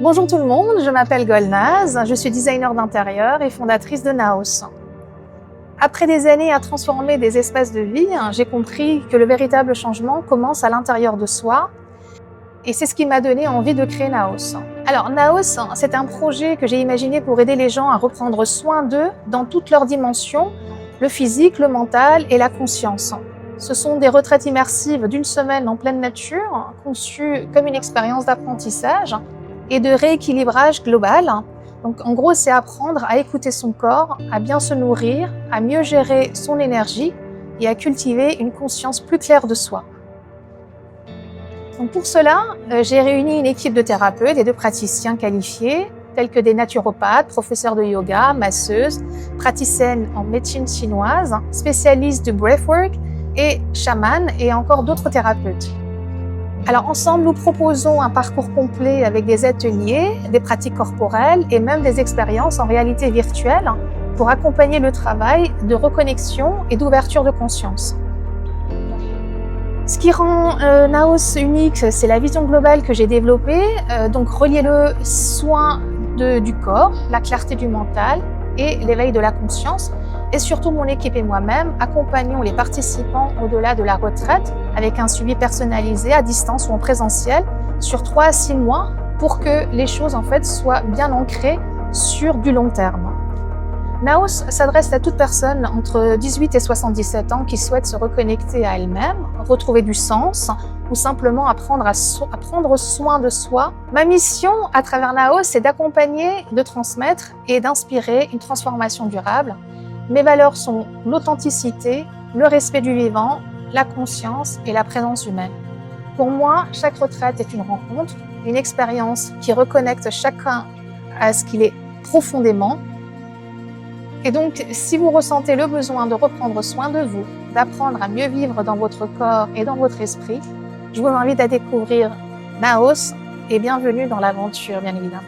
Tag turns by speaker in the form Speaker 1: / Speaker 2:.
Speaker 1: Bonjour tout le monde, je m'appelle Golnaz, je suis designer d'intérieur et fondatrice de Naos. Après des années à transformer des espaces de vie, j'ai compris que le véritable changement commence à l'intérieur de soi et c'est ce qui m'a donné envie de créer Naos. Alors Naos, c'est un projet que j'ai imaginé pour aider les gens à reprendre soin d'eux dans toutes leurs dimensions, le physique, le mental et la conscience. Ce sont des retraites immersives d'une semaine en pleine nature, conçues comme une expérience d'apprentissage et de rééquilibrage global. Donc en gros, c'est apprendre à écouter son corps, à bien se nourrir, à mieux gérer son énergie et à cultiver une conscience plus claire de soi. Donc pour cela, j'ai réuni une équipe de thérapeutes et de praticiens qualifiés, tels que des naturopathes, professeurs de yoga, masseuses, praticiennes en médecine chinoise, spécialistes du breathwork et chamans et encore d'autres thérapeutes. Alors ensemble, nous proposons un parcours complet avec des ateliers, des pratiques corporelles et même des expériences en réalité virtuelle pour accompagner le travail de reconnexion et d'ouverture de conscience. Ce qui rend Naos unique, c'est la vision globale que j'ai développée, donc relier le soin du corps, la clarté du mental et l'éveil de la conscience. Et surtout, mon équipe et moi-même accompagnons les participants au-delà de la retraite avec un suivi personnalisé à distance ou en présentiel sur 3 à 6 mois pour que les choses soient bien ancrées sur du long terme. Naos s'adresse à toute personne entre 18 et 77 ans qui souhaite se reconnecter à elle-même, retrouver du sens ou simplement apprendre à prendre soin de soi. Ma mission à travers Naos, c'est d'accompagner, de transmettre et d'inspirer une transformation durable. Mes valeurs sont l'authenticité, le respect du vivant, la conscience et la présence humaine. Pour moi, chaque retraite est une rencontre, une expérience qui reconnecte chacun à ce qu'il est profondément. Et donc, si vous ressentez le besoin de reprendre soin de vous, d'apprendre à mieux vivre dans votre corps et dans votre esprit, je vous invite à découvrir Naos et bienvenue dans l'aventure, bien évidemment.